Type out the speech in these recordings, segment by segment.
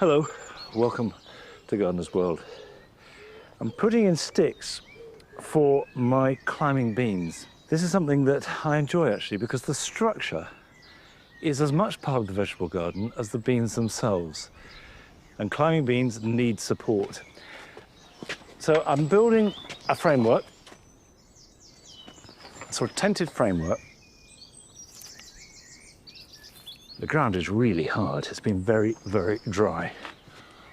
Hello, welcome to Gardener's World. I'm putting in sticks for my climbing beans. This is something that I enjoy actually because the structure is as much part of the vegetable garden as the beans themselves. And climbing beans need support. So I'm building a framework, a sort of tented framework. The ground is really hard. It's been very, very dry.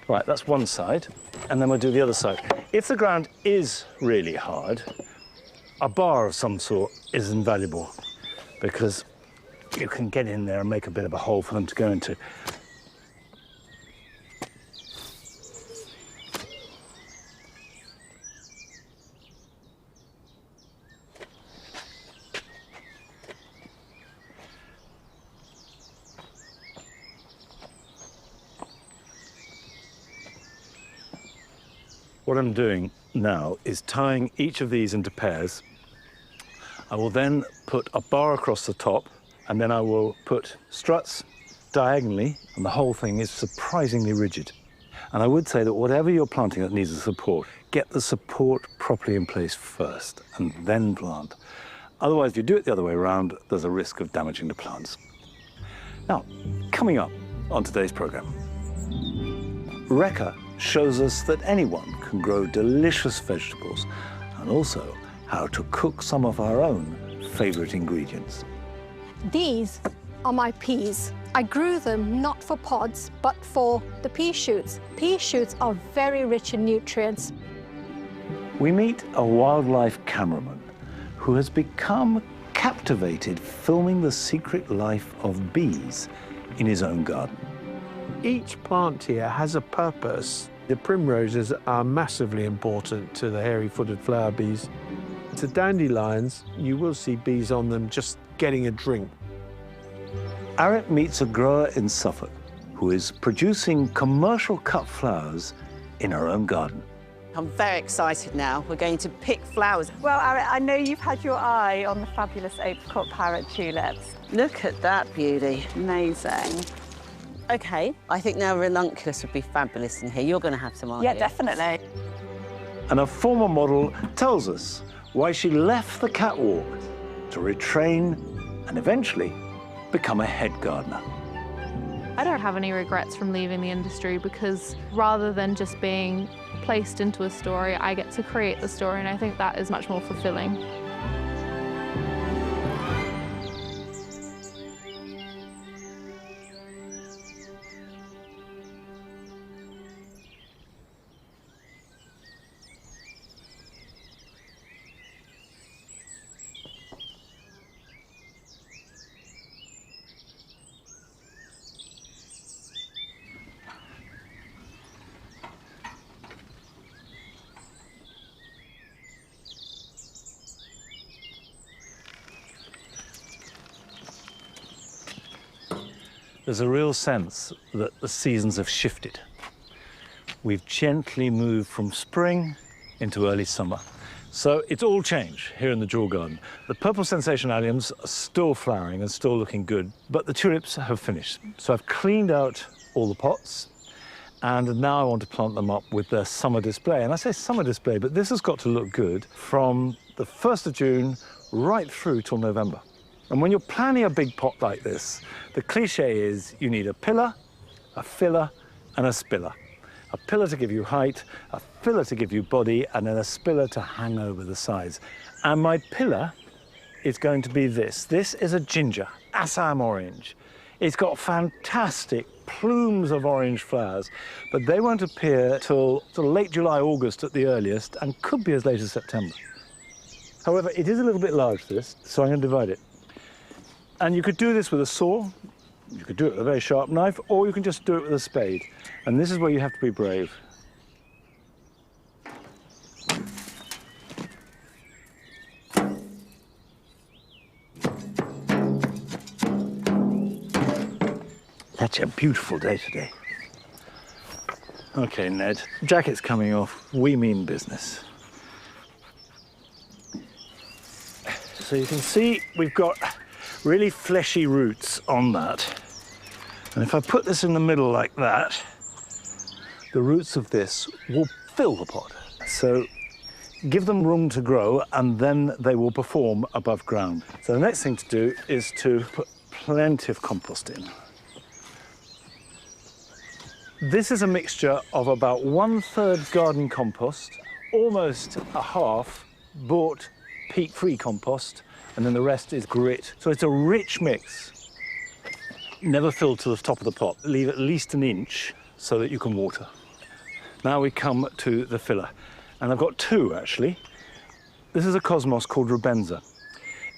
Right, that's one side, and then we'll do the other side. If the ground is really hard, a bar of some sort is invaluable because you can get in there and make a bit of a hole for them to go into. What I'm doing now is tying each of these into pairs. I will then put a bar across the top, and then I will put struts diagonally, and the whole thing is surprisingly rigid. And I would say that whatever you're planting that needs a support, get the support properly in place first, and then plant. Otherwise, if you do it the other way around, there's a risk of damaging the plants. Now, coming up on today's program, Rekha shows us that anyone can grow delicious vegetables and also how to cook some of our own favorite ingredients. These are my peas. I grew them not for pods, but for the pea shoots. Pea shoots are very rich in nutrients. We meet a wildlife cameraman who has become captivated filming the secret life of bees in his own garden. Each plant here has a purpose. The primroses are massively important to the hairy-footed flower bees. To dandelions, you will see bees on them just getting a drink. Arit meets a grower in Suffolk who is producing commercial cut flowers in her own garden. I'm very excited now. We're going to pick flowers. Well, Arit, I know you've had your eye on the fabulous apricot parrot tulips. Look at that beauty. Amazing. OK, I think now ranunculus would be fabulous in here. You're going to have some, aren't you? Yeah, definitely. And a former model tells us why she left the catwalk to retrain and eventually become a head gardener. I don't have any regrets from leaving the industry because rather than just being placed into a story, I get to create the story, and I think that is much more fulfilling. There's a real sense that the seasons have shifted. We've gently moved from spring into early summer. So it's all change here in the jewel garden. The purple sensation alliums are still flowering and still looking good, but the tulips have finished. So I've cleaned out all the pots, and now I want to plant them up with their summer display. And I say summer display, but this has got to look good from the 1st of June right through till November. And when you're planning a big pot like this, the cliche is you need a pillar, a filler, and a spiller. A pillar to give you height, a filler to give you body, and then a spiller to hang over the sides. And my pillar is going to be this. This is a ginger, Assam orange. It's got fantastic plumes of orange flowers, but they won't appear till sort of late July, August at the earliest, and could be as late as September. However, it is a little bit large, this, so I'm going to divide it. And you could do this with a saw, you could do it with a very sharp knife, or you can just do it with a spade. And this is where you have to be brave. Such a beautiful day today. Okay, Ned, jacket's coming off. We mean business. So you can see we've got really fleshy roots on that. And if I put this in the middle like that, the roots of this will fill the pot. So give them room to grow and then they will perform above ground. So the next thing to do is to put plenty of compost in. This is a mixture of about 1/3 garden compost, almost a half bought peat-free compost, and then the rest is grit. So it's a rich mix. Never fill to the top of the pot. Leave at least an inch so that you can water. Now we come to the filler. And I've got two, actually. This is a cosmos called Rubenza.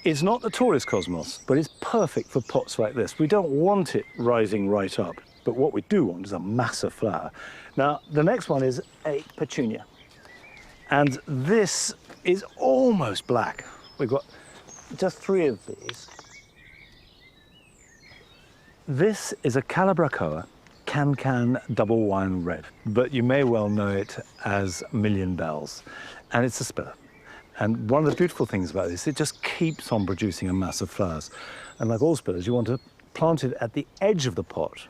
It's not the tallest cosmos, but it's perfect for pots like this. We don't want it rising right up, but what we do want is a massive flower. Now, the next one is a petunia. And this is almost black. We've got just 3 of these. This is a Calabracoa Can double wine red, but you may well know it as Million Bells, and it's a spiller. And one of the beautiful things about this, it just keeps on producing a mass of flowers. And like all spillers, you want to plant it at the edge of the pot.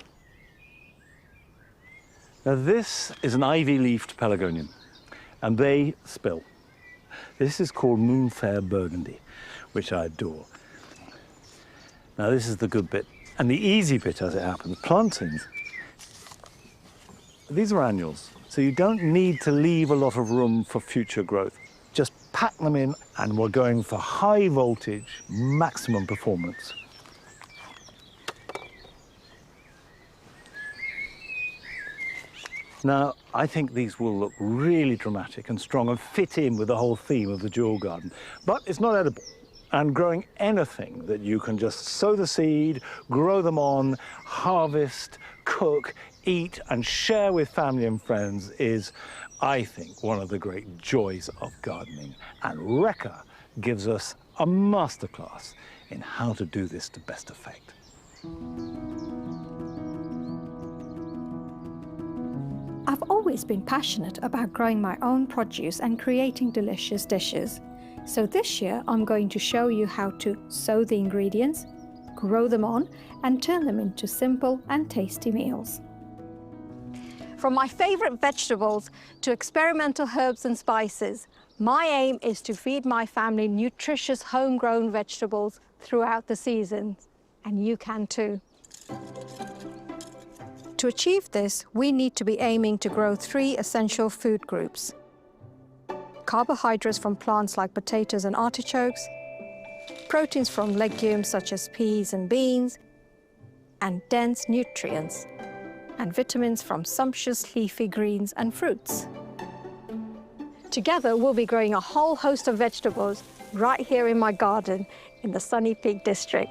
Now this is an ivy-leafed pelargonium, and they spill. This is called Moonfair Burgundy, which I adore. Now this is the good bit, and the easy bit as it happens. Plantings. These are annuals, so you don't need to leave a lot of room for future growth. Just pack them in, and we're going for high voltage, maximum performance. Now, I think these will look really dramatic and strong and fit in with the whole theme of the dual garden, but it's not edible. And growing anything that you can just sow the seed, grow them on, harvest, cook, eat and share with family and friends is, I think, one of the great joys of gardening. And Rekha gives us a masterclass in how to do this to best effect. I've always been passionate about growing my own produce and creating delicious dishes. So this year I'm going to show you how to sow the ingredients, grow them on, and turn them into simple and tasty meals. From my favourite vegetables to experimental herbs and spices, my aim is to feed my family nutritious homegrown vegetables throughout the seasons, and you can too. To achieve this, we need to be aiming to grow 3 essential food groups: carbohydrates from plants like potatoes and artichokes, proteins from legumes such as peas and beans, and dense nutrients, and vitamins from sumptuous leafy greens and fruits. Together, we'll be growing a whole host of vegetables right here in my garden in the Sunny Peak district.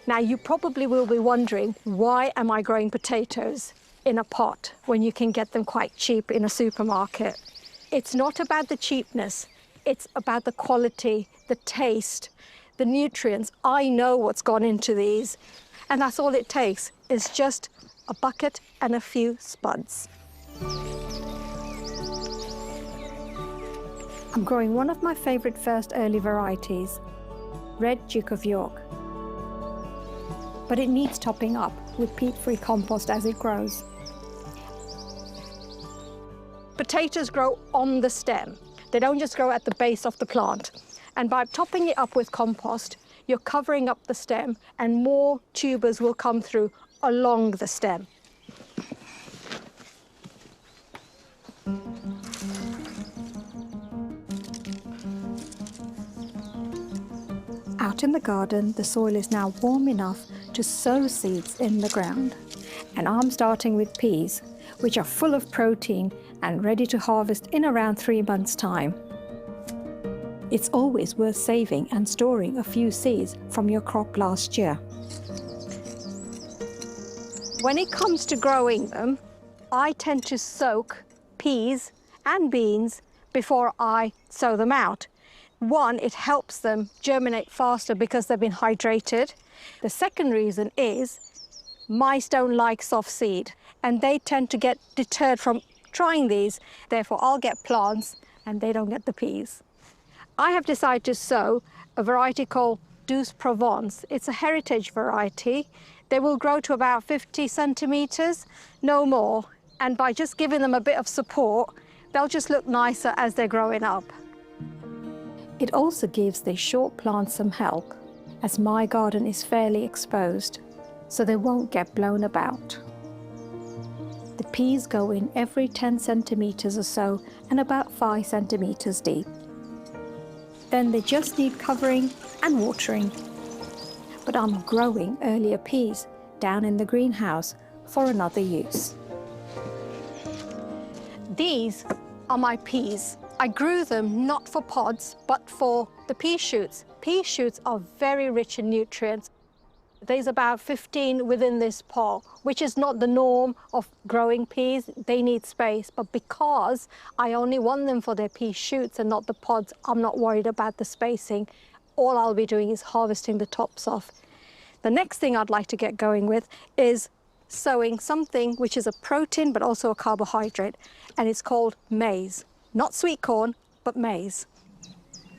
Now, you probably will be wondering, why am I growing potatoes in a pot when you can get them quite cheap in a supermarket? It's not about the cheapness, it's about the quality, the taste, the nutrients. I know what's gone into these, and that's all it takes, is just a bucket and a few spuds. I'm growing one of my favourite first early varieties, Red Duke of York. But it needs topping up with peat-free compost as it grows. Potatoes grow on the stem. They don't just grow at the base of the plant. And by topping it up with compost, you're covering up the stem and more tubers will come through along the stem. Out in the garden, the soil is now warm enough to sow seeds in the ground. And I'm starting with peas, which are full of protein and ready to harvest in around 3 months' time. It's always worth saving and storing a few seeds from your crop last year. When it comes to growing them, I tend to soak peas and beans before I sow them out. One, it helps them germinate faster because they've been hydrated. The second reason is mice don't like soft seed, and they tend to get deterred from trying these. Therefore, I'll get plants and they don't get the peas. I have decided to sow a variety called Douce Provence. It's a heritage variety. They will grow to about 50 centimetres, no more. And by just giving them a bit of support, they'll just look nicer as they're growing up. It also gives the short plants some help, as my garden is fairly exposed, so they won't get blown about. The peas go in every 10 centimetres or so and about 5 centimetres deep. Then they just need covering and watering. But I'm growing earlier peas down in the greenhouse for another use. These are my peas. I grew them not for pods, but for the pea shoots. Pea shoots are very rich in nutrients. There's about 15 within this pot, which is not the norm of growing peas. They need space, but because I only want them for their pea shoots and not the pods, I'm not worried about the spacing. All I'll be doing is harvesting the tops off. The next thing I'd like to get going with is sowing something which is a protein but also a carbohydrate, and it's called maize. Not sweet corn, but maize.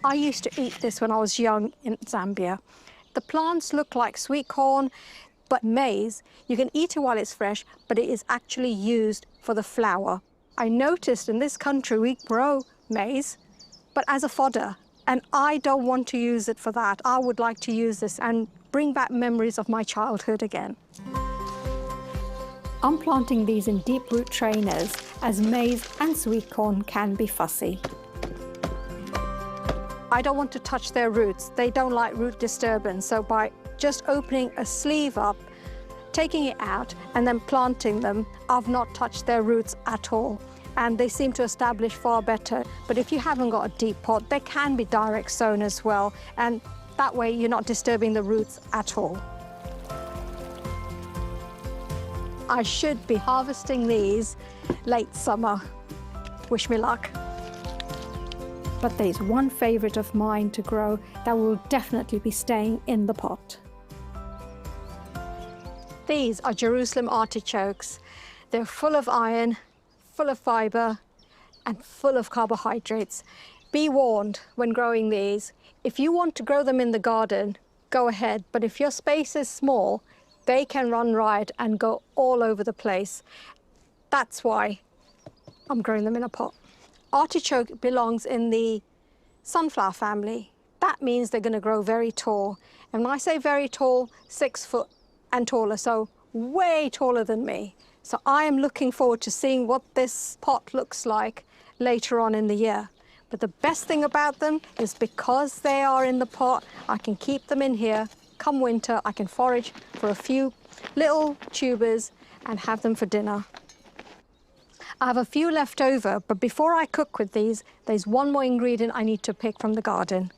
I used to eat this when I was young in Zambia. The plants look like sweet corn, but maize, you can eat it while it's fresh, but it is actually used for the flour. I noticed in this country we grow maize, but as a fodder, and I don't want to use it for that. I would like to use this and bring back memories of my childhood again. I'm planting these in deep root trainers, as maize and sweet corn can be fussy. I don't want to touch their roots. They don't like root disturbance. So by just opening a sleeve up, taking it out and then planting them, I've not touched their roots at all. And they seem to establish far better. But if you haven't got a deep pot, they can be direct sown as well. And that way you're not disturbing the roots at all. I should be harvesting these late summer. Wish me luck. But there's one favourite of mine to grow that will definitely be staying in the pot. These are Jerusalem artichokes. They're full of iron, full of fibre, and full of carbohydrates. Be warned when growing these. If you want to grow them in the garden, go ahead. But if your space is small, they can run riot and go all over the place. That's why I'm growing them in a pot. Artichoke belongs in the sunflower family. That means they're going to grow very tall. And when I say very tall, 6 foot and taller, so way taller than me. So I am looking forward to seeing what this pot looks like later on in the year. But the best thing about them is because they are in the pot, I can keep them in here. Come winter, I can forage for a few little tubers and have them for dinner. I have a few left over, but before I cook with these, there's one more ingredient I need to pick from the garden.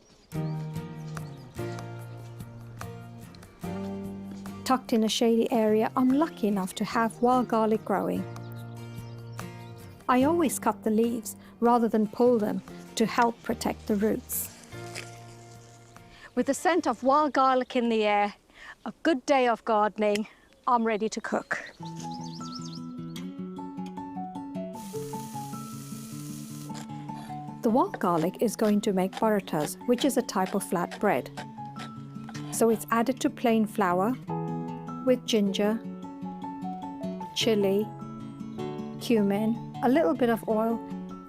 Tucked in a shady area, I'm lucky enough to have wild garlic growing. I always cut the leaves rather than pull them to help protect the roots. With the scent of wild garlic in the air, a good day of gardening, I'm ready to cook. The wild garlic is going to make parathas, which is a type of flat bread. So it's added to plain flour with ginger, chili, cumin, a little bit of oil,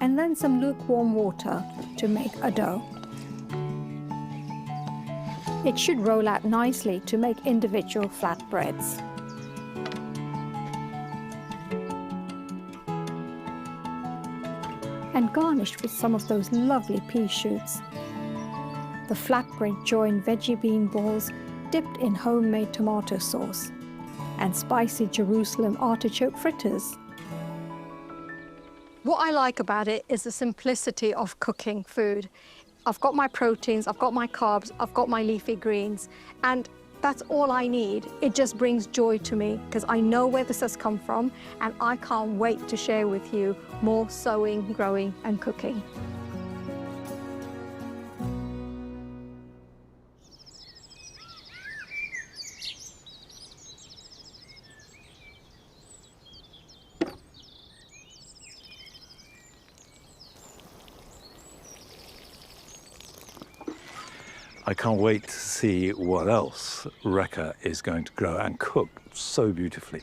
and then some lukewarm water to make a dough. It should roll out nicely to make individual flatbreads. And garnished with some of those lovely pea shoots. The flatbread join veggie bean balls dipped in homemade tomato sauce and spicy Jerusalem artichoke fritters. What I like about it is the simplicity of cooking food. I've got my proteins, I've got my carbs, I've got my leafy greens, and that's all I need. It just brings joy to me because I know where this has come from, and I can't wait to share with you more sowing, growing, and cooking. I can't wait to see what else Rekha is going to grow and cook so beautifully.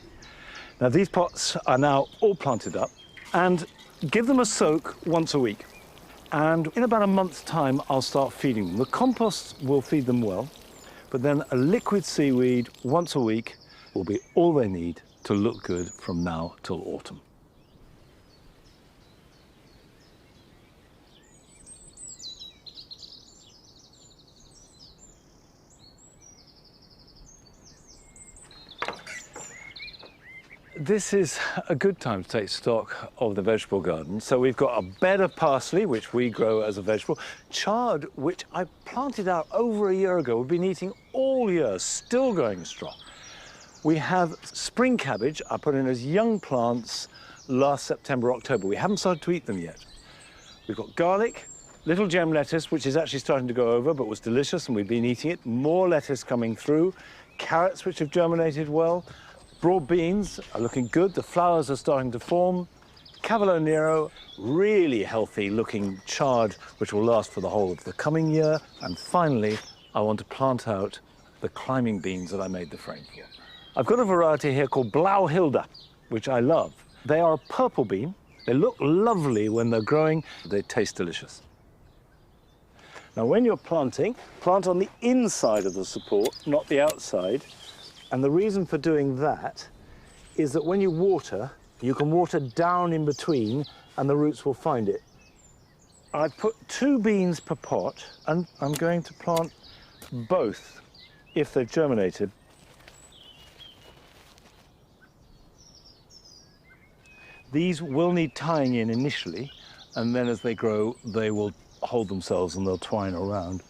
Now, these pots are now all planted up, and give them a soak once a week. And in about a month's time, I'll start feeding them. The compost will feed them well, but then a liquid seaweed once a week will be all they need to look good from now till autumn. This is a good time to take stock of the vegetable garden. So we've got a bed of parsley, which we grow as a vegetable. Chard, which I planted out over a year ago. We've been eating all year, still going strong. We have spring cabbage I put in as young plants last September, October. We haven't started to eat them yet. We've got garlic, little gem lettuce, which is actually starting to go over, but was delicious, and we've been eating it. More lettuce coming through. Carrots, which have germinated well. Broad beans are looking good. The flowers are starting to form. Cavolo Nero, really healthy looking chard, which will last for the whole of the coming year. And finally, I want to plant out the climbing beans that I made the frame for. I've got a variety here called Blauhilde, which I love. They are a purple bean. They look lovely when they're growing. They taste delicious. Now, when you're planting, plant on the inside of the support, not the outside. And the reason for doing that is that when you water, you can water down in between and the roots will find it. I put 2 beans per pot, and I'm going to plant both if they've germinated. These will need tying in initially, and then as they grow, they will hold themselves and they'll twine around.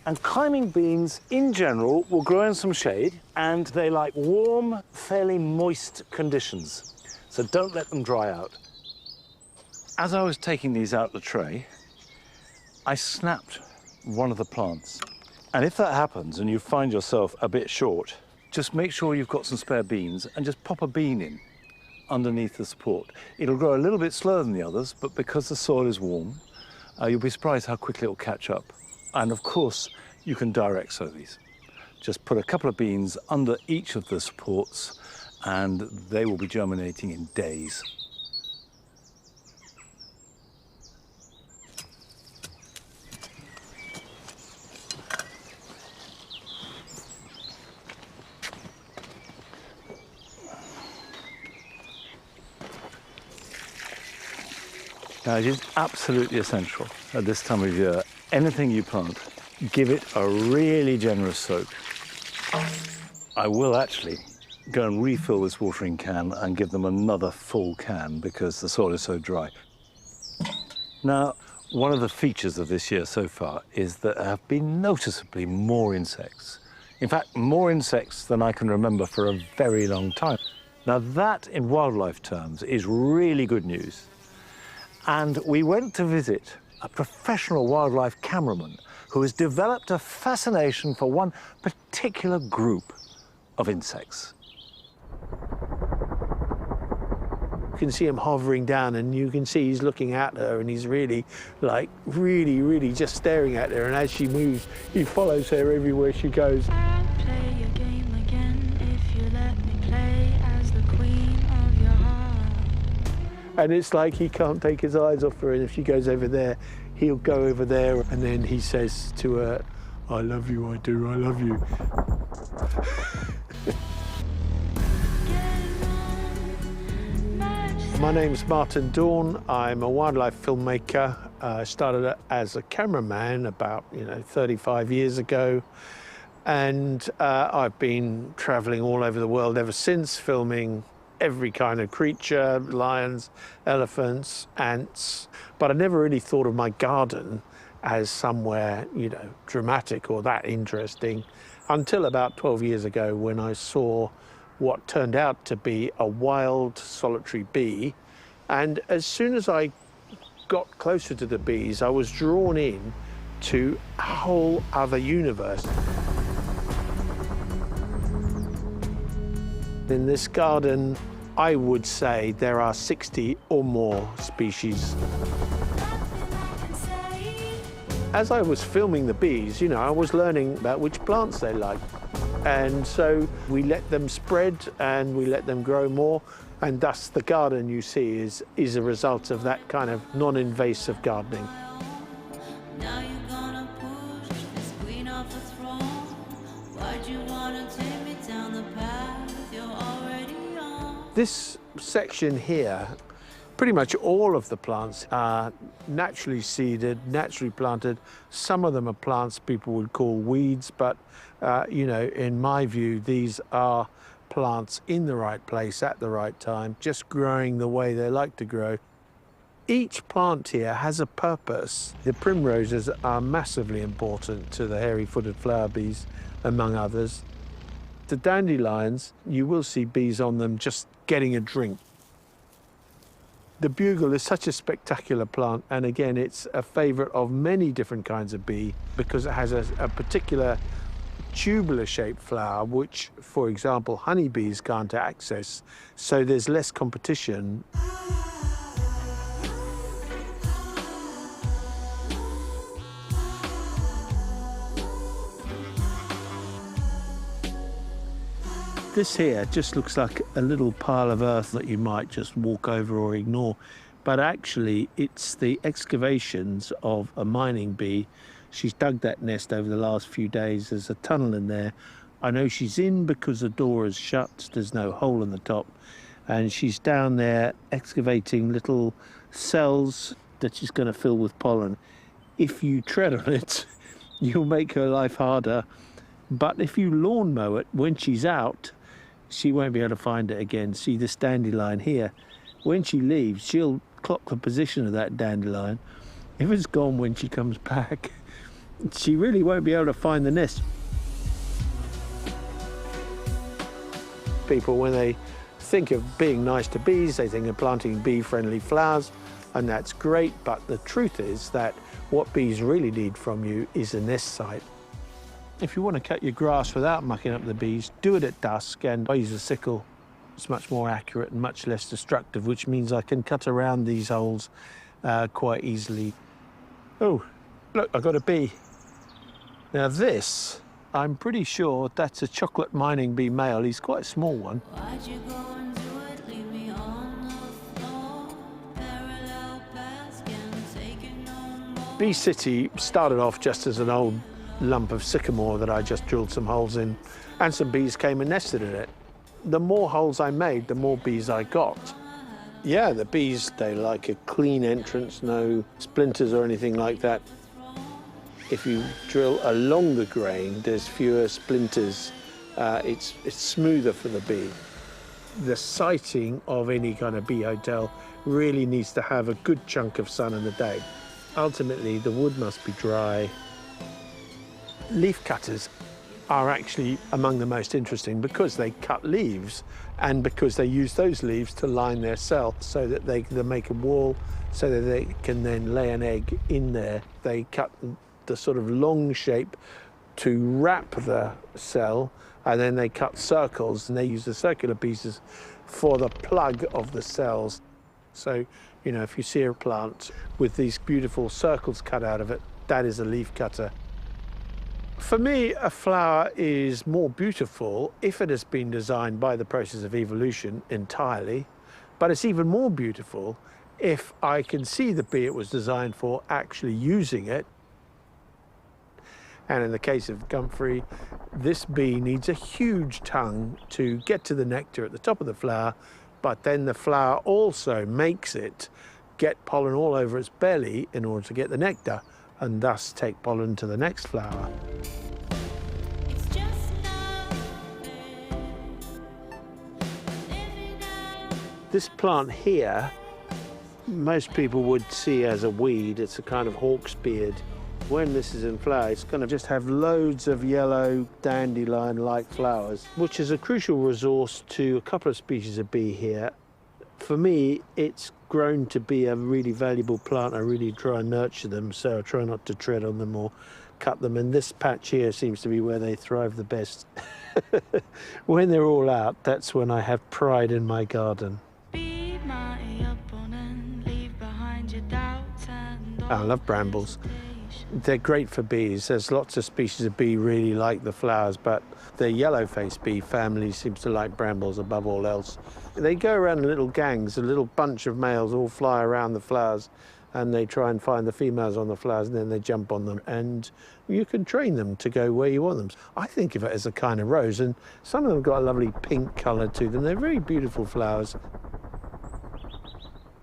And climbing beans, in general, will grow in some shade, and they like warm, fairly moist conditions. So don't let them dry out. As I was taking these out the tray, I snapped one of the plants. And if that happens and you find yourself a bit short, just make sure you've got some spare beans and just pop a bean in underneath the support. It'll grow a little bit slower than the others, but because the soil is warm, you'll be surprised how quickly it'll catch up. And of course, you can direct sow these. Just put a couple of beans under each of the supports and they will be germinating in days. Now, it is absolutely essential at this time of year, anything you plant, give it a really generous soak. I will actually go and refill this watering can and give them another full can because the soil is so dry. Now, one of the features of this year so far is that there have been noticeably more insects. In fact, more insects than I can remember for a very long time. Now, that in wildlife terms is really good news. And we went to visit a professional wildlife cameraman who has developed a fascination for one particular group of insects. You can see him hovering down, and you can see he's looking at her, and he's really, like, really just staring at her. And as she moves, he follows her everywhere she goes. I'll play your game again if you let me play as the queen of your heart. And it's like he can't take his eyes off her, and if she goes over there, he'll go over there, and then he says to her, "I love you, I do, I love you." My name's Martin Dawn. I'm a wildlife filmmaker. I started as a cameraman about 35 years ago, and I've been traveling all over the world ever since, filming every kind of creature, lions, elephants, ants. But I never really thought of my garden as somewhere, dramatic or that interesting until about 12 years ago when I saw what turned out to be a wild solitary bee. And as soon as I got closer to the bees, I was drawn in to a whole other universe. In this garden, I would say there are 60 or more species. Nothing I can say As I was filming the bees, you know, I was learning about which plants they like. And so we let them spread and we let them grow more. And thus the garden you see is a result of that kind of non-invasive gardening. Now you're gonna push this queen off the throne. Why'd you wanna take me down the path you're already on? This section here, pretty much all of the plants are naturally seeded, naturally planted. Some of them are plants people would call weeds, but you know, in my view, these are plants in the right place at the right time, just growing the way they like to grow. Each plant here has a purpose. The primroses are massively important to the hairy-footed flower bees, among others. The dandelions, you will see bees on them just getting a drink. The bugle is such a spectacular plant, and again, it's a favorite of many different kinds of bee because it has a particular tubular-shaped flower, which, for example, honeybees can't access, so there's less competition. This here just looks like a little pile of earth that you might just walk over or ignore, but actually it's the excavations of a mining bee. She's dug that nest over the last few days. There's a tunnel in there. I know she's in because the door is shut. There's no hole in the top. And she's down there excavating little cells that she's going to fill with pollen. If you tread on it, you'll make her life harder. But if you lawn mow it when she's out, she won't be able to find it again. See this dandelion here? When she leaves, she'll clock the position of that dandelion. If it's gone when she comes back, she really won't be able to find the nest. People, when they think of being nice to bees, they think of planting bee-friendly flowers, and that's great, but the truth is that what bees really need from you is a nest site. If you want to cut your grass without mucking up the bees, do it at dusk, and I use a sickle. It's much more accurate and much less destructive, which means I can cut around these holes quite easily. Oh, look, I got a bee. Now this, I'm pretty sure that's a chocolate mining bee male. He's quite a small one. Why'd you go and do it? Leave me on the floor. Parallel paths can't take it no more. Bee City started off just as an old lump of sycamore that I just drilled some holes in, and some bees came and nested in it. The more holes I made, the more bees I got. Yeah, the bees, they like a clean entrance, no splinters or anything like that. If you drill along the grain, there's fewer splinters. It's smoother for the bee. The siting of any kind of bee hotel really needs to have a good chunk of sun in the day. Ultimately, the wood must be dry. Leaf cutters are actually among the most interesting because they cut leaves and because they use those leaves to line their cell so that they can make a wall so that they can then lay an egg in there. They cut the sort of long shape to wrap the cell, and then they cut circles, and they use the circular pieces for the plug of the cells. So, you know, if you see a plant with these beautiful circles cut out of it, that is a leaf cutter. For me, a flower is more beautiful if it has been designed by the process of evolution entirely, but it's even more beautiful if I can see the bee it was designed for actually using it. And in the case of comfrey, this bee needs a huge tongue to get to the nectar at the top of the flower, but then the flower also makes it get pollen all over its belly in order to get the nectar, and thus take pollen to the next flower. It's just nothing. Living out. This plant here, most people would see as a weed. It's a kind of hawk's beard. When this is in flower, it's going to just have loads of yellow dandelion-like flowers, which is a crucial resource to a couple of species of bee here. For me, it's grown to be a really valuable plant. I really try and nurture them, so I try not to tread on them or cut them. And this patch here seems to be where they thrive the best. When they're all out, that's when I have pride in my garden. Be my opponent, leave behind your doubts and I love brambles. hesitation. They're great for bees. There's lots of species of bee really like the flowers, but the yellow-faced bee family seems to like brambles above all else. They go around in little gangs, a little bunch of males all fly around the flowers, and they try and find the females on the flowers, and then they jump on them, and you can train them to go where you want them. I think of it as a kind of rose, and some of them have got a lovely pink colour to them. They're very beautiful flowers.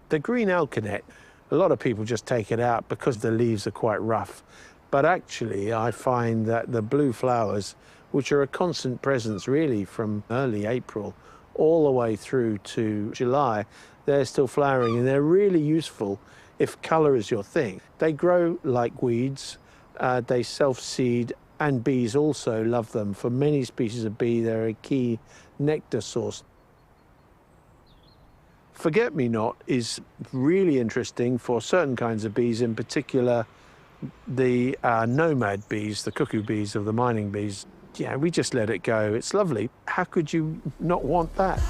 The green alkanet, a lot of people just take it out because the leaves are quite rough. But actually, I find that the blue flowers, which are a constant presence really from early April all the way through to July, they're still flowering, and they're really useful if colour is your thing. They grow like weeds, they self-seed, and bees also love them. For many species of bee, they're a key nectar source. Forget-me-not is really interesting for certain kinds of bees, in particular the nomad bees, the cuckoo bees of the mining bees. Yeah, we just let it go. It's lovely. How could you not want that?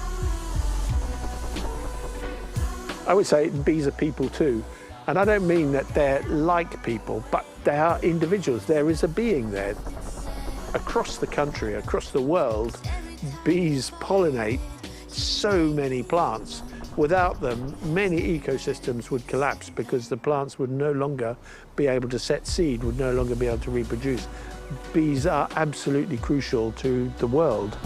I would say bees are people too. And I don't mean that they're like people, but they are individuals. There is a being there. Across the country, across the world, bees pollinate so many plants. Without them, many ecosystems would collapse because the plants would no longer be able to set seed, would no longer be able to reproduce. Bees are absolutely crucial to the world.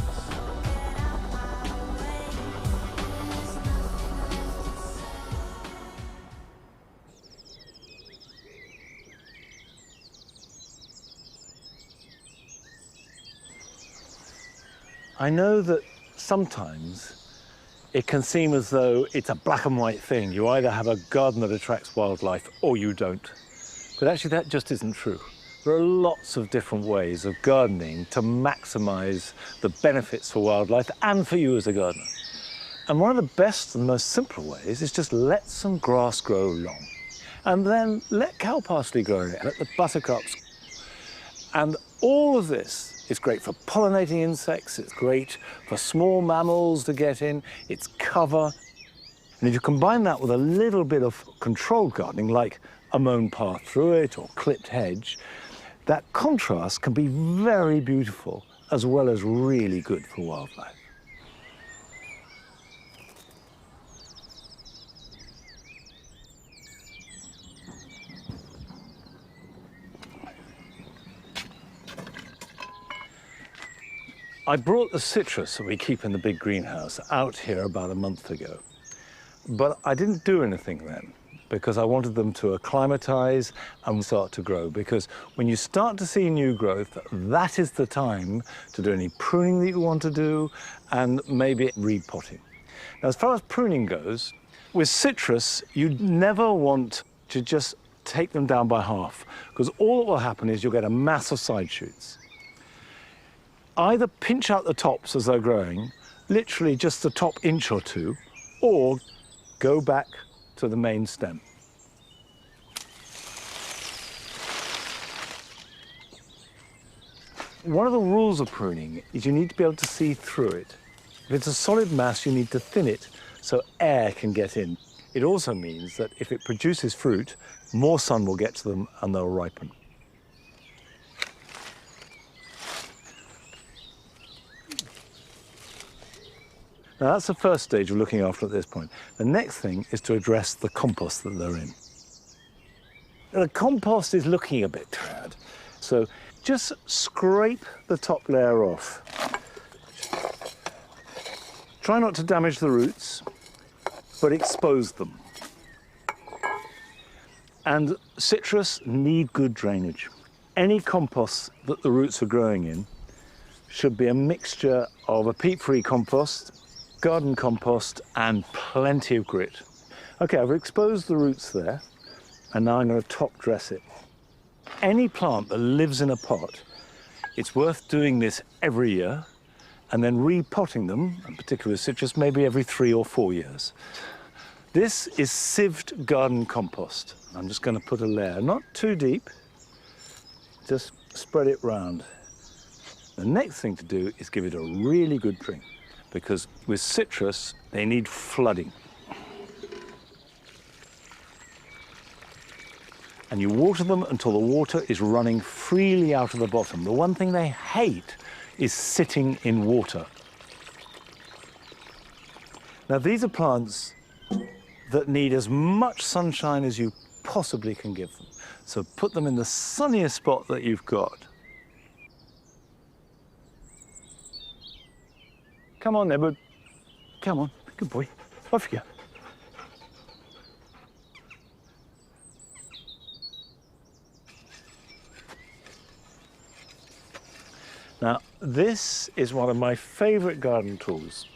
I know that sometimes it can seem as though it's a black and white thing. You either have a garden that attracts wildlife or you don't. But actually that just isn't true. There are lots of different ways of gardening to maximise the benefits for wildlife and for you as a gardener. And one of the best and most simple ways is just let some grass grow long. And then let cow parsley grow in it, let the buttercups. And all of this is great for pollinating insects, it's great for small mammals to get in, it's cover. And if you combine that with a little bit of controlled gardening, like a mown path through it or clipped hedge, that contrast can be very beautiful as well as really good for wildlife. I brought the citrus that we keep in the big greenhouse out here about a month ago. But I didn't do anything then because I wanted them to acclimatise and start to grow. Because when you start to see new growth, that is the time to do any pruning that you want to do and maybe repotting. Now, as far as pruning goes, with citrus, you never want to just take them down by half because all that will happen is you'll get a mass of side shoots. Either pinch out the tops as they're growing, literally just the top inch or two, or go back to the main stem. One of the rules of pruning is you need to be able to see through it. If it's a solid mass, you need to thin it so air can get in. It also means that if it produces fruit, more sun will get to them and they'll ripen. Now, that's the first stage of looking after at this point. The next thing is to address the compost that they're in. The compost is looking a bit tired, so just scrape the top layer off. Try not to damage the roots, but expose them. And citrus need good drainage. Any compost that the roots are growing in should be a mixture of a peat-free compost, garden compost, and plenty of grit. Okay, I've exposed the roots there, and now I'm going to top dress it. Any plant that lives in a pot, it's worth doing this every year, and then repotting them, in particular citrus, maybe every 3 or 4 years. This is sieved garden compost. I'm just going to put a layer, not too deep, just spread it round. The next thing to do is give it a really good drink, because with citrus, they need flooding. and you water them until the water is running freely out of the bottom. The one thing they hate is sitting in water. Now, these are plants that need as much sunshine as you possibly can give them. So put them in the sunniest spot that you've got. Come on, Edward. Come on, good boy. Off you go. Now, this is one of my favourite garden tools.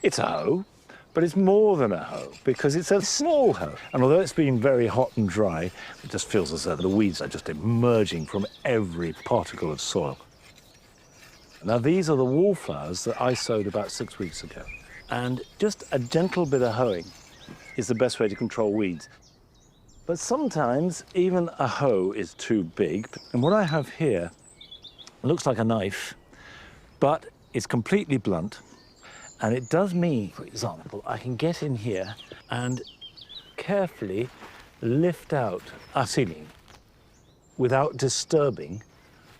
It's a hoe, but it's more than a hoe because it's a small hoe. And although it's been very hot and dry, it just feels as though the weeds are just emerging from every particle of soil. Now, these are the wallflowers that I sowed about 6 weeks ago. And just a gentle bit of hoeing is the best way to control weeds. But sometimes even a hoe is too big. And what I have here looks like a knife, but it's completely blunt. And it does mean, for example, I can get in here and carefully lift out a seedling without disturbing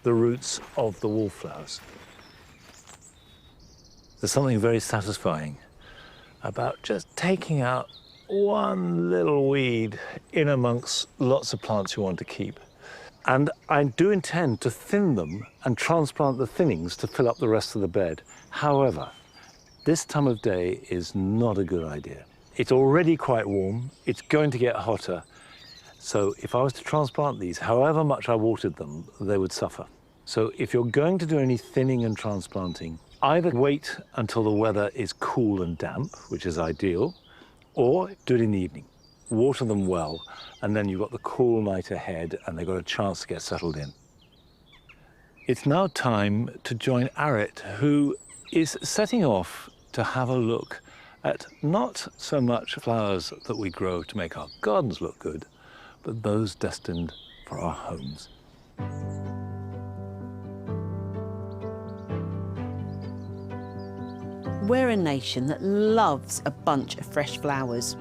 the roots of the wallflowers. There's something very satisfying about just taking out one little weed in amongst lots of plants you want to keep. And I do intend to thin them and transplant the thinnings to fill up the rest of the bed. However, this time of day is not a good idea. It's already quite warm, it's going to get hotter. So if I was to transplant these, however much I watered them, they would suffer. So if you're going to do any thinning and transplanting, either wait until the weather is cool and damp, which is ideal, or do it in the evening. Water them well, and then you've got the cool night ahead and they've got a chance to get settled in. It's now time to join Arit, who is setting off to have a look at not so much flowers that we grow to make our gardens look good, but those destined for our homes. We're a nation that loves a bunch of fresh flowers.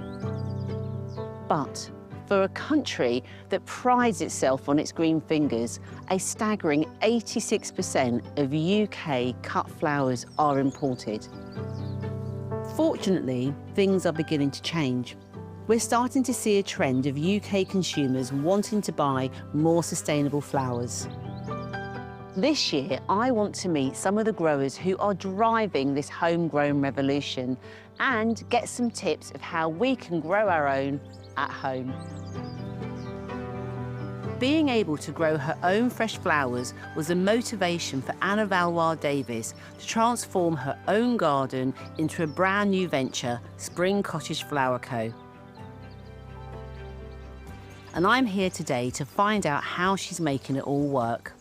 But for a country that prides itself on its green fingers, a staggering 86% of UK cut flowers are imported. Fortunately, things are beginning to change. We're starting to see a trend of UK consumers wanting to buy more sustainable flowers. This year, I want to meet some of the growers who are driving this homegrown revolution and get some tips of how we can grow our own at home. Being able to grow her own fresh flowers was a motivation for Anna Valois-Davies to transform her own garden into a brand new venture, Spring Cottage Flower Co. And I'm here today to find out how she's making it all work.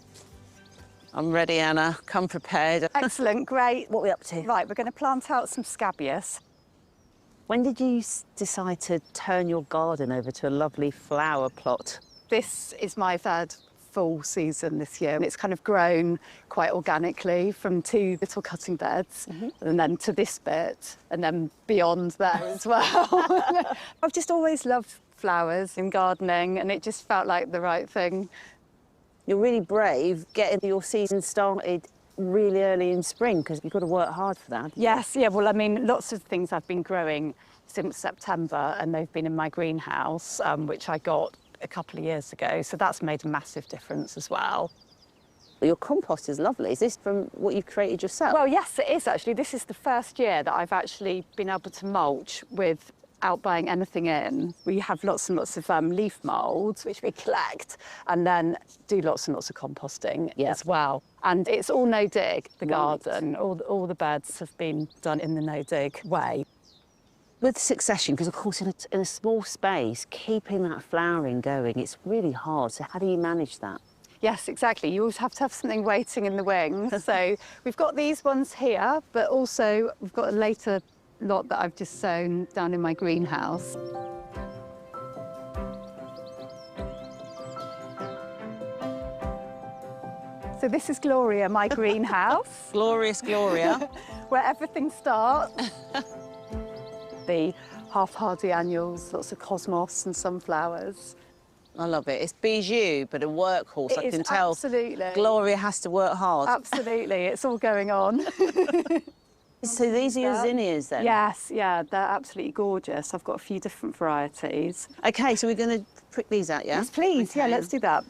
I'm ready, Anna. Come prepared. Excellent, great. What are we up to? Right, we're going to plant out some scabious. When did you decide to turn your garden over to a lovely flower plot? This is my third full season this year. It's kind of grown quite organically from 2 little cutting beds and then to this bit and then beyond there as well. I've just always loved flowers and gardening and it just felt like the right thing. You're really brave getting your season started really early in spring because you've got to work hard for that. Yes, yeah, well, I mean, lots of things I've been growing since September and they've been in my greenhouse, which I got a couple of years ago. So that's made a massive difference as well. Your compost is lovely. Is this from what you've created yourself? Well, yes, it is actually. This is the first year that I've actually been able to mulch without buying anything in. We have lots and lots of leaf mould, which we collect, and then do lots and lots of composting as well. And it's all no-dig, the garden. All the beds have been done in the no-dig way. With succession, because of course in a small space, keeping that flowering going, it's really hard. So how do you manage that? Yes, exactly. You always have to have something waiting in the wings. So we've got these ones here, but also we've got a later lot that I've just sown down in my greenhouse. So this is Gloria, my greenhouse. Glorious Gloria. Where everything starts. The half-hardy annuals, lots of cosmos and sunflowers. I love it. It's bijou, but a workhorse. I can tell. Absolutely. Gloria has to work hard. Absolutely, it's all going on. So these are your zinnias then? Yes, yeah, they're absolutely gorgeous. I've got a few different varieties. OK, so we're going to prick these out, yeah? Yes, please. Okay. Yeah, let's do that.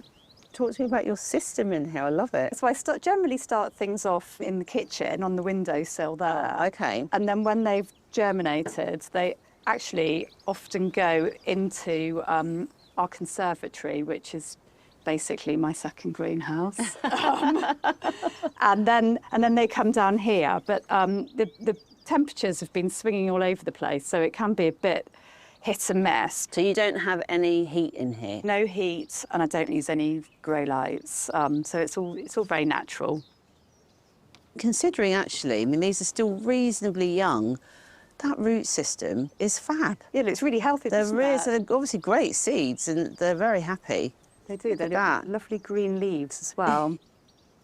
Talk to me about your system in here. I love it. So I generally start things off in the kitchen on the windowsill there. OK. And then when they've germinated, they actually often go into our conservatory, which is basically my second greenhouse. and then they come down here. But the temperatures have been swinging all over the place, so it can be a bit hit and miss. So you don't have any heat in here? No heat, and I don't use any grow lights. So it's all very natural. Considering, actually, I mean, these are still reasonably young, that root system is fab. Yeah, it's really healthy. They're doesn't it? they're obviously great seeds, and they're very happy. They do. They've that. got lovely green leaves as well.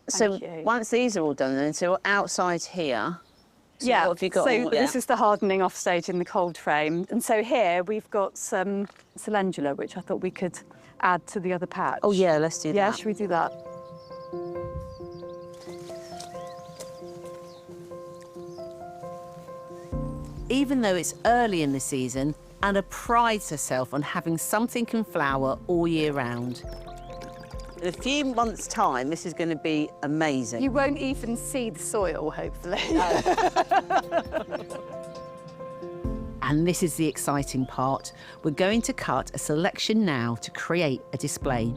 So Thank you. once these are all done, then so outside here. So Yeah, what have you got? so this is the hardening off stage in the cold frame. And so here we've got some calendula, which I thought we could add to the other patch. Oh yeah, let's do Yeah, that. should we do that? Even though it's early in the season, Anna prides herself on having something in flower all year round. In a few months' time, this is going to be amazing. You won't even see the soil, hopefully. And this is the exciting part. We're going to cut a selection now to create a display.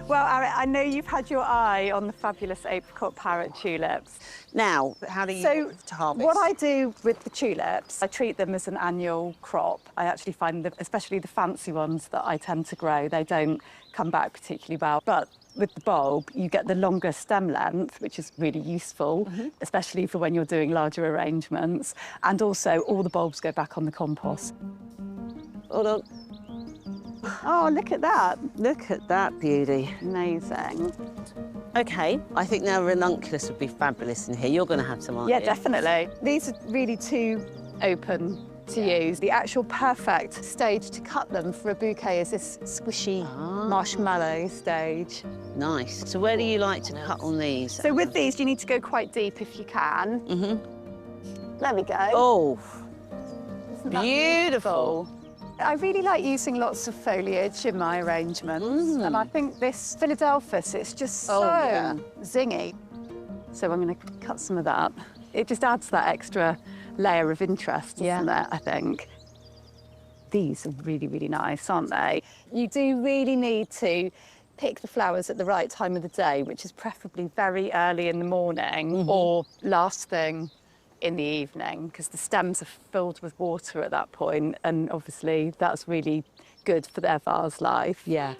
Well, Arit, I know you've had your eye on the fabulous apricot parrot tulips. Now, how do you So harvest? what I do with the tulips, I treat them as an annual crop. I actually find that, especially the fancy ones that I tend to grow, they don't come back particularly well. But with the bulb, you get the longer stem length, which is really useful, especially for when you're doing larger arrangements. And also, all the bulbs go back on the compost. Hold on. Oh, look at that. Look at that beauty. Amazing. OK, I think now ranunculus would be fabulous in here. You're going to have some, aren't you? Yeah, definitely. These are really too open to use. The actual perfect stage to cut them for a bouquet is this squishy marshmallow stage. Nice. So where do you like to cut on these? So with these, you need to go quite deep if you can. There we go. Oh, Isn't that beautiful. I really like using lots of foliage in my arrangements, and I think this Philadelphus, it's just so zingy. So I'm going to cut some of that. It just adds that extra layer of interest, doesn't it, I think? These are really, really nice, aren't they? You do really need to pick the flowers at the right time of the day, which is preferably very early in the morning or last thing in the evening, because the stems are filled with water at that point, and obviously that's really good for their vase life. Yeah.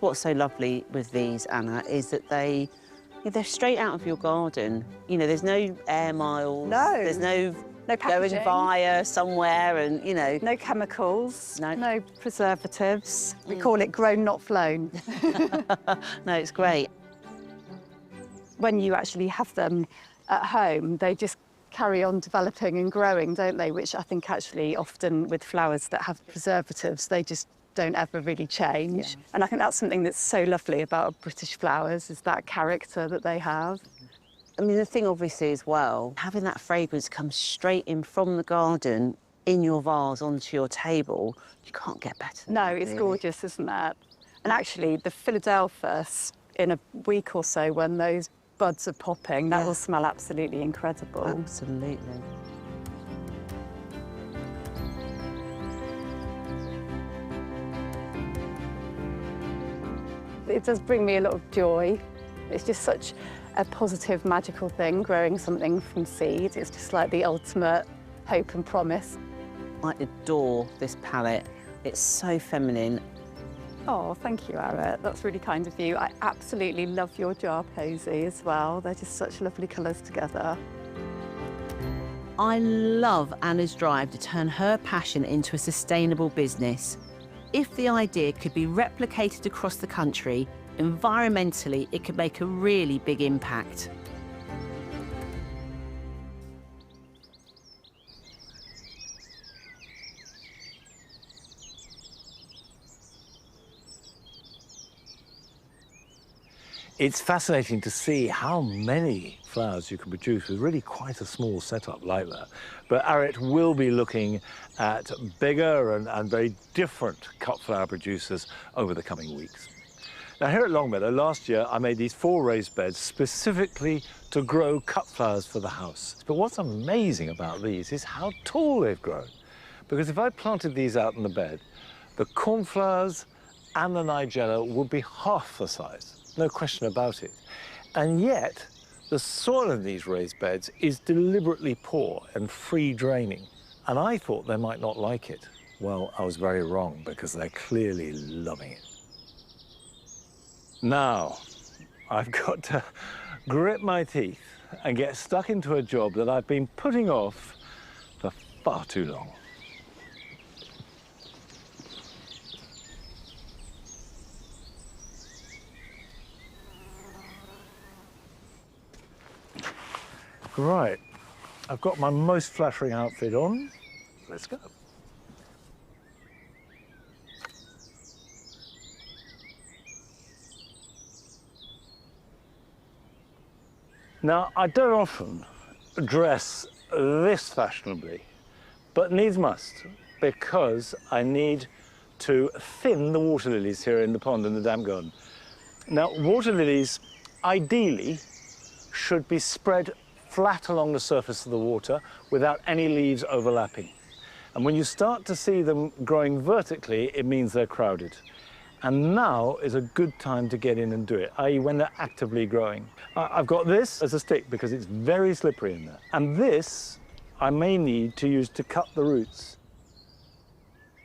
What's so lovely with these, Anna, is that they're straight out of your garden. You know, there's no air miles. No. There's no going packaging. via somewhere and, you know. No chemicals, No. no preservatives. We call it grown, not flown. No, it's great. When you actually have them at home, they just carry on developing and growing, don't they? Which I think actually often with flowers that have preservatives, they just don't ever really change. And I think that's something that's so lovely about British flowers, is that character that they have. I mean, the thing obviously as well, having that fragrance come straight in from the garden in your vase onto your table, you can't get better than No, that, it's really. gorgeous, isn't it? And actually, the Philadelphus, in a week or so, when those buds are popping, that will smell absolutely incredible. Absolutely. It does bring me a lot of joy. It's just such a positive, magical thing, growing something from seed. It's just like the ultimate hope and promise. I adore this palette. It's so feminine. Oh, thank you, Arit. That's really kind of you. I absolutely love your jar posy as well. They're just such lovely colours together. I love Anna's drive to turn her passion into a sustainable business. If the idea could be replicated across the country, environmentally, it could make a really big impact. It's fascinating to see how many flowers you can produce with really quite a small setup like that. But Arit will be looking at bigger and very different cut flower producers over the coming weeks. Now here at Longmeadow, last year I made these 4 raised beds specifically to grow cut flowers for the house. But what's amazing about these is how tall they've grown. Because if I planted these out in the bed, the cornflowers and the nigella would be half the size. No question about it. And yet, the soil in these raised beds is deliberately poor and free draining. And I thought they might not like it. Well, I was very wrong because they're clearly loving it. Now, I've got to grit my teeth and get stuck into a job that I've been putting off for far too long. Right, I've got my most flattering outfit on. Let's go. Now, I don't often dress this fashionably, but needs must, because I need to thin the water lilies here in the pond in the damp garden. Now, water lilies, ideally, should be spread flat along the surface of the water without any leaves overlapping. And when you start to see them growing vertically, it means they're crowded. And now is a good time to get in and do it, i.e. when they're actively growing. I've got this as a stick because it's very slippery in there. And this I may need to use to cut the roots.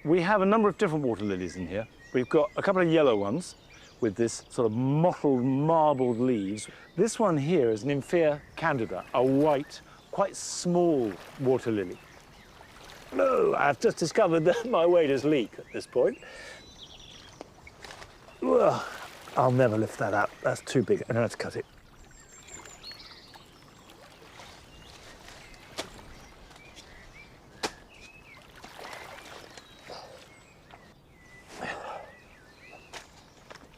We have a number of different water lilies in here. We've got a couple of yellow ones with this sort of mottled, marbled leaves. This one here is an Nymphaea candida, a white, quite small water lily. No, I've just discovered that my waders leak at this point. Ugh, I'll never lift that up. That's too big. I'm gonna have to cut it.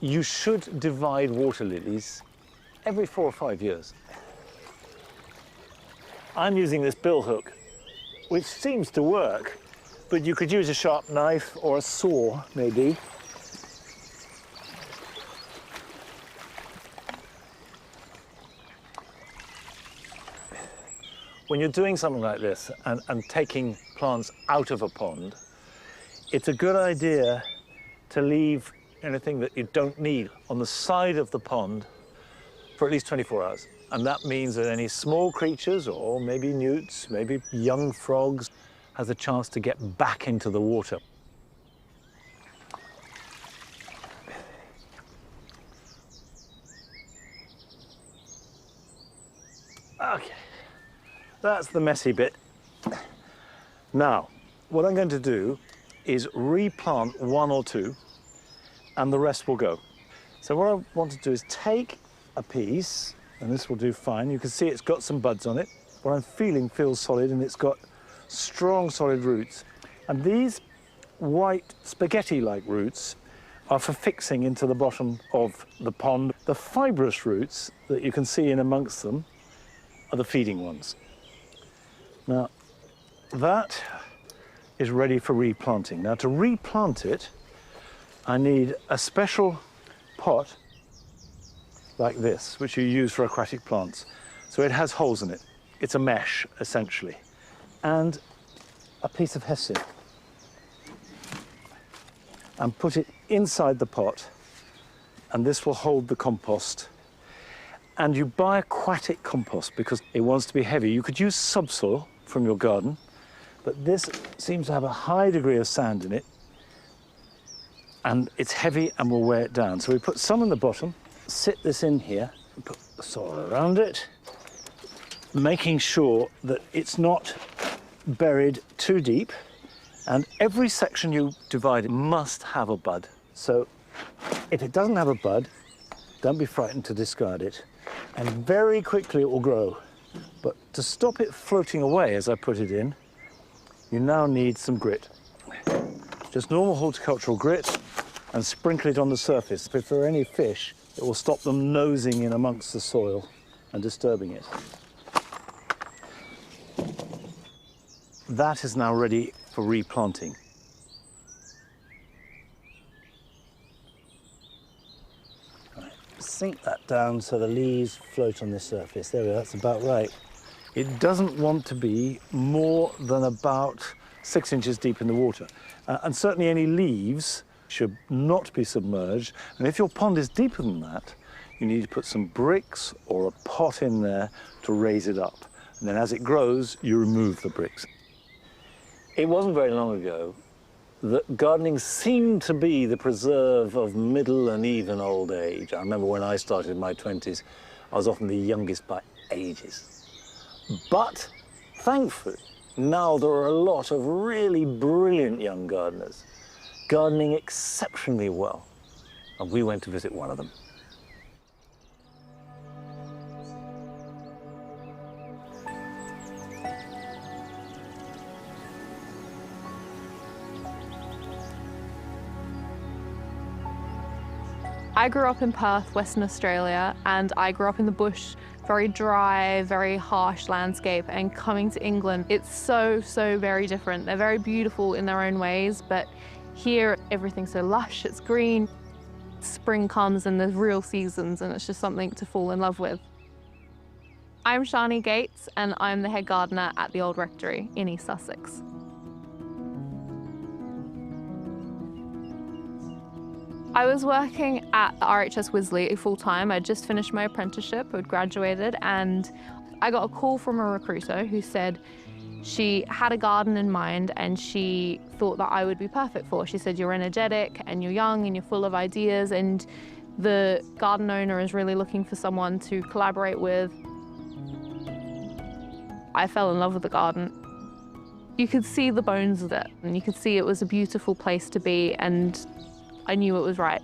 You should divide water lilies every 4 or 5 years. I'm using this bill hook, which seems to work, but you could use a sharp knife or a saw, maybe. When you're doing something like this and taking plants out of a pond, it's a good idea to leave anything that you don't need on the side of the pond for at least 24 hours. And that means that any small creatures, or maybe newts, maybe young frogs, has a chance to get back into the water. Okay, that's the messy bit. Now, what I'm going to do is replant 1 or 2, and the rest will go. So what I want to do is take a piece, and this will do fine. You can see it's got some buds on it. What I'm feeling feels solid, and it's got strong, solid roots. And these white spaghetti-like roots are for fixing into the bottom of the pond. The fibrous roots that you can see in amongst them are the feeding ones. Now, that is ready for replanting. Now, to replant it, I need a special pot like this, which you use for aquatic plants. So it has holes in it. It's a mesh, essentially. And a piece of hessian. And put it inside the pot, and this will hold the compost. And you buy aquatic compost because it wants to be heavy. You could use subsoil from your garden, but this seems to have a high degree of sand in it, and it's heavy and will weigh it down. So we put some in the bottom, sit this in here, and put the soil around it, making sure that it's not buried too deep. And every section you divide must have a bud. So if it doesn't have a bud, don't be frightened to discard it. And very quickly it will grow. But to stop it floating away as I put it in, you now need some grit. Just normal horticultural grit, and sprinkle it on the surface. If there are any fish, It will stop them nosing in amongst the soil and disturbing it. That is now ready for replanting. Right, sink that down so the leaves float on the surface. There we go, that's about right. It doesn't want to be more than about 6 inches deep in the water. And certainly any leaves should not be submerged. And if your pond is deeper than that, you need to put some bricks or a pot in there to raise it up. And then as it grows, you remove the bricks. It wasn't very long ago that gardening seemed to be the preserve of middle and even old age. I remember when I started in my 20s, I was often the youngest by ages. But thankfully, now there are a lot of really brilliant young gardeners gardening exceptionally well. And we went to visit one of them. I grew up in Perth, Western Australia, and I grew up in the bush, very dry, very harsh landscape, and coming to England, it's so very different. They're very beautiful in their own ways, but here everything's so lush, it's green. Spring comes and there's real seasons, and it's just something to fall in love with. I'm Shani Gates, and I'm the head gardener at the Old Rectory in East Sussex. I was working at the RHS Wisley full-time. I'd just finished my apprenticeship, I'd graduated, and I got a call from a recruiter who said she had a garden in mind and she thought that I would be perfect for. She said, you're energetic and you're young and you're full of ideas, and the garden owner is really looking for someone to collaborate with. I fell in love with the garden. You could see the bones of it, and you could see it was a beautiful place to be, and I knew it was right.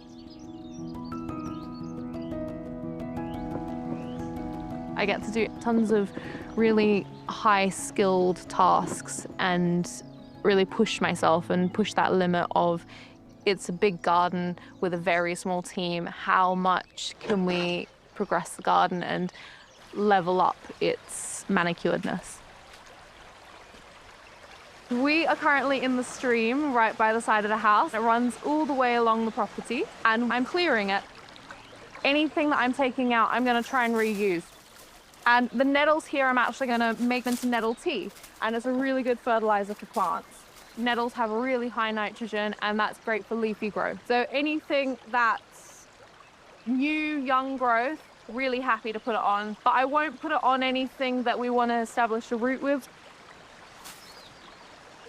I get to do tons of really high-skilled tasks and really push myself and push that limit of, it's a big garden with a very small team. How much can we progress the garden and level up its manicuredness? We are currently in the stream right by the side of the house. It runs all the way along the property, and I'm clearing it. Anything that I'm taking out, I'm going to try and reuse. And the nettles here, I'm actually going to make into nettle tea, and it's a really good fertilizer for plants. Nettles have really high nitrogen, and that's great for leafy growth. So anything that's new, young growth, really happy to put it on. But I won't put it on anything that we want to establish a root with.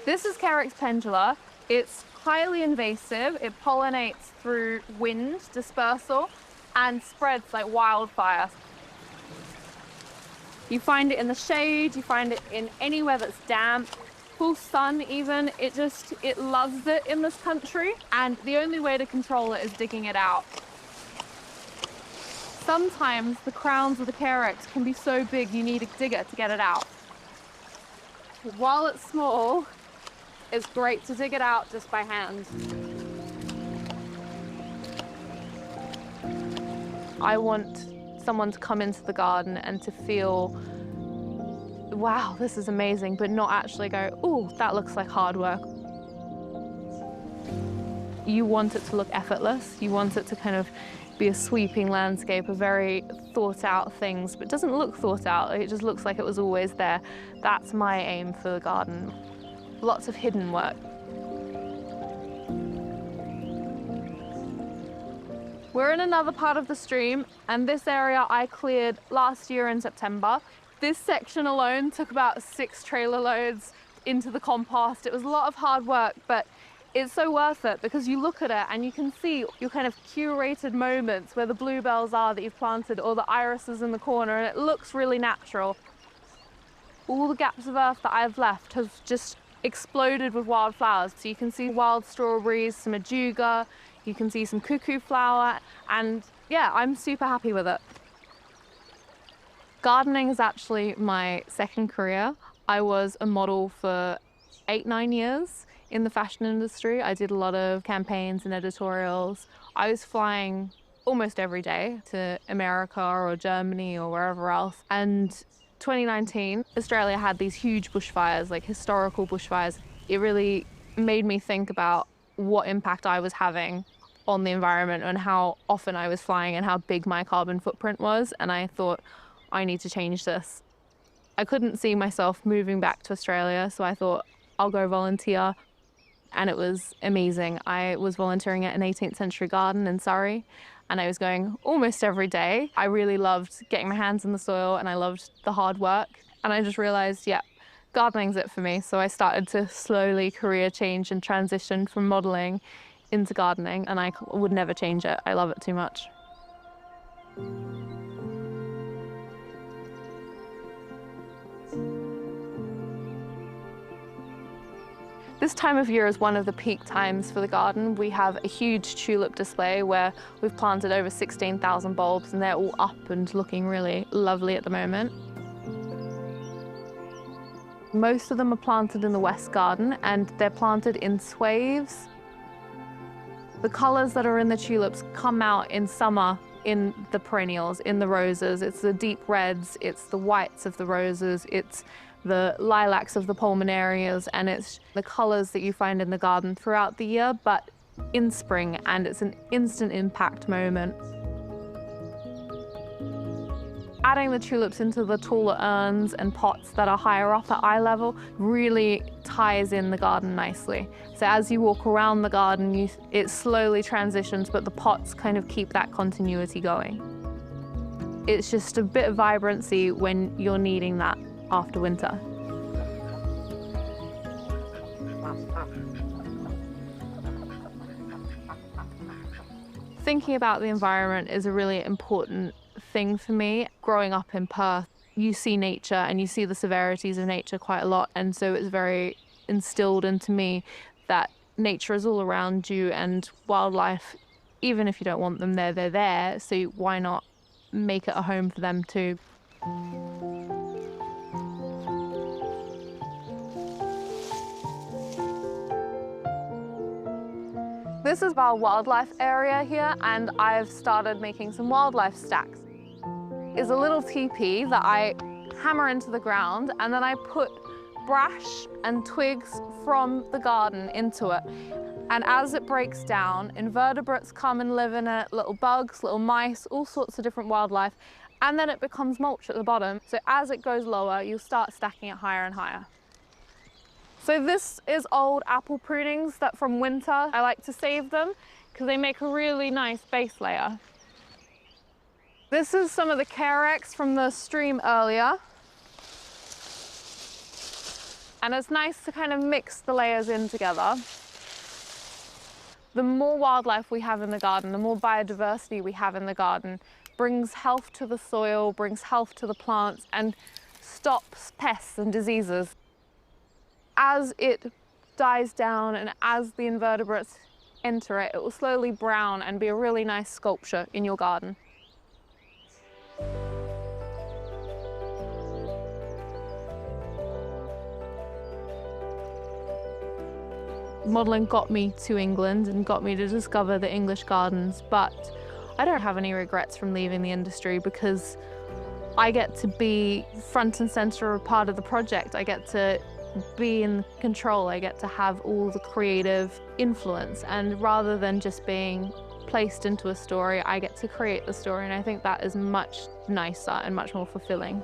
This is Carex pendula. It's highly invasive. It pollinates through wind dispersal and spreads like wildfire. You find it in the shade, you find it in anywhere that's damp, full sun even. It loves it in this country, and the only way to control it is digging it out. Sometimes the crowns of the Carex can be so big you need a digger to get it out. While it's small, it's great to dig it out just by hand. I want someone to come into the garden and to feel, wow, this is amazing, but not actually go, oh, that looks like hard work. You want it to look effortless. You want it to kind of be a sweeping landscape of very thought out things, but it doesn't look thought out. It just looks like it was always there. That's my aim for the garden. Lots of hidden work. We're in another part of the stream, and this area I cleared last year in September. This section alone took about 6 trailer loads into the compost. It was a lot of hard work, but it's so worth it because you look at it and you can see your kind of curated moments where the bluebells are that you've planted, or the irises in the corner, and it looks really natural. All the gaps of earth that I've left have just exploded with wildflowers. So you can see wild strawberries, some ajuga, you can see some cuckoo flower, and yeah, I'm super happy with it. Gardening is actually my second career. I was a model for 8-9 years in the fashion industry. I did a lot of campaigns and editorials. I was flying almost every day to America or Germany or wherever else. And 2019, Australia had these huge bushfires, like historical bushfires. It really made me think about what impact I was having on the environment and how often I was flying and how big my carbon footprint was. And I thought, I need to change this. I couldn't see myself moving back to Australia, so I thought, I'll go volunteer. And it was amazing. I was volunteering at an 18th century garden in Surrey, and I was going almost every day. I really loved getting my hands in the soil, and I loved the hard work. And I just realized, yeah, gardening's it for me. So I started to slowly career change and transition from modeling into gardening, and I would never change it. I love it too much. This time of year is one of the peak times for the garden. We have a huge tulip display where we've planted over 16,000 bulbs, and they're all up and looking really lovely at the moment. Most of them are planted in the West Garden, and they're planted in swaves. The colours that are in the tulips come out in summer in the perennials, in the roses. It's the deep reds, it's the whites of the roses, it's the lilacs of the Pollinatorias, and it's the colours that you find in the garden throughout the year, but in spring, and it's an instant impact moment. Adding the tulips into the taller urns and pots that are higher up at eye level really ties in the garden nicely. So as you walk around the garden, it slowly transitions, but the pots kind of keep that continuity going. It's just a bit of vibrancy when you're needing that after winter. Thinking about the environment is a really important thing for me. Growing up in Perth, you see nature and you see the severities of nature quite a lot, and so it's very instilled into me that nature is all around you, and wildlife, even if you don't want them there, they're there, so why not make it a home for them too? This is our wildlife area here, and I've started making some wildlife stacks. It's a little teepee that I hammer into the ground, and then I put brash and twigs from the garden into it. And as it breaks down, invertebrates come and live in it, little bugs, little mice, all sorts of different wildlife, and then it becomes mulch at the bottom. So as it goes lower, you'll start stacking it higher and higher. So this is old apple prunings that from winter. I like to save them because they make a really nice base layer. This is some of the Carex from the stream earlier. And it's nice to kind of mix the layers in together. The more wildlife we have in the garden, the more biodiversity we have in the garden, brings health to the soil, brings health to the plants, and stops pests and diseases. As it dies down and as the invertebrates enter it, it will slowly brown and be a really nice sculpture in your garden. Modelling got me to England and got me to discover the English gardens, but I don't have any regrets from leaving the industry because I get to be front and centre of part of the project. I get to be in control. I get to have all the creative influence, and rather than just being placed into a story, I get to create the story, and I think that is much nicer and much more fulfilling.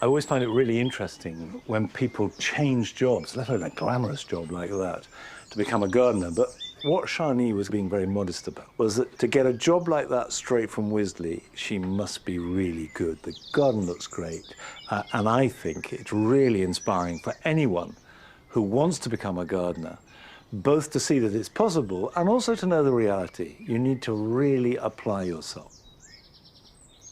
I always find it really interesting when people change jobs, let alone a glamorous job like that, to become a gardener. But what Shani was being very modest about was that to get a job like that straight from Wisley, she must be really good. The garden looks great, and I think it's really inspiring for anyone who wants to become a gardener, both to see that it's possible and also to know the reality. You need to really apply yourself.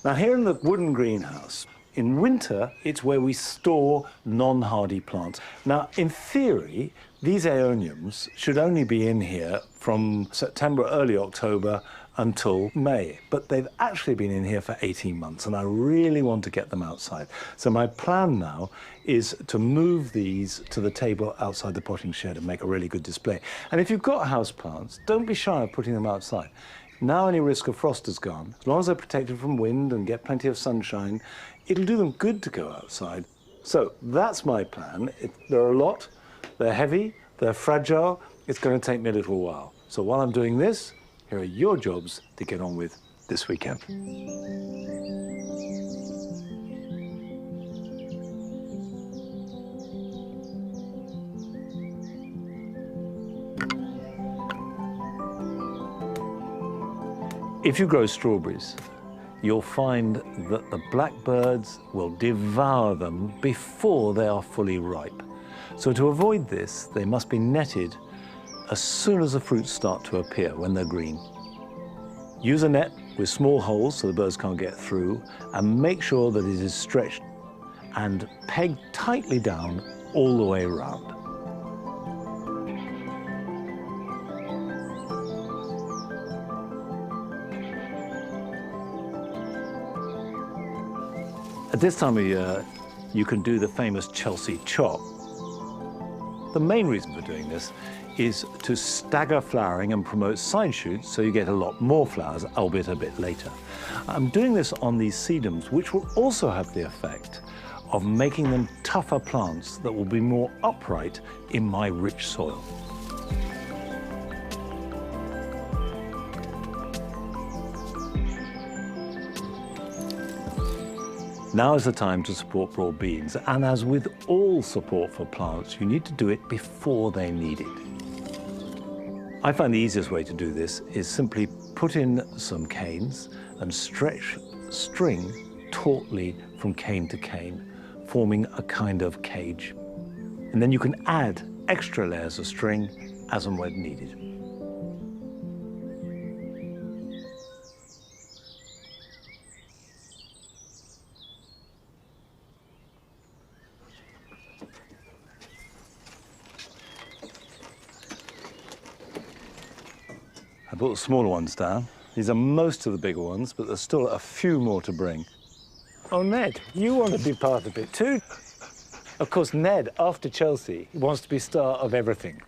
Now, here in the wooden greenhouse, in winter, it's where we store non-hardy plants. Now, in theory, these aeoniums should only be in here from September, early October, until May, but they've actually been in here for 18 months and I really want to get them outside. So my plan now is to move these to the table outside the potting shed and make a really good display. And if you've got houseplants, don't be shy of putting them outside. Now any risk of frost is gone. As long as they're protected from wind and get plenty of sunshine, it'll do them good to go outside. So that's my plan. There are a lot, they're heavy, they're fragile, it's going to take me a little while. So while I'm doing this, here are your jobs to get on with this weekend. If you grow strawberries, you'll find that the blackbirds will devour them before they are fully ripe. So to avoid this, they must be netted as soon as the fruits start to appear, when they're green. Use a net with small holes so the birds can't get through, and make sure that it is stretched and pegged tightly down all the way around. At this time of year, you can do the famous Chelsea chop. The main reason for doing this is to stagger flowering and promote side shoots so you get a lot more flowers, albeit a bit later. I'm doing this on these sedums, which will also have the effect of making them tougher plants that will be more upright in my rich soil. Now is the time to support broad beans, and as with all support for plants, you need to do it before they need it. I find the easiest way to do this is simply put in some canes and stretch string tautly from cane to cane, forming a kind of cage. And then you can add extra layers of string as and when needed. I brought the smaller ones down. These are most of the bigger ones, but there's still a few more to bring. Oh, Ned, you want to be part of it too. Of course, Ned, after Chelsea, wants to be star of everything.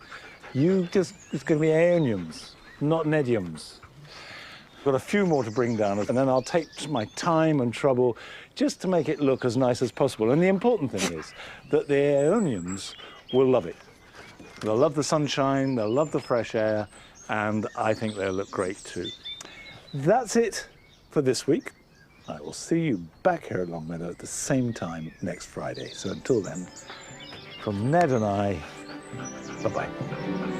It's going to be aeoniums, not nediums. Got a few more to bring down, and then I'll take my time and trouble just to make it look as nice as possible. And the important thing is that the aeoniums will love it. They'll love the sunshine, they'll love the fresh air, and I think they'll look great too. That's it for this week. I will see you back here at Longmeadow at the same time next Friday. So until then, from Ned and I, bye-bye.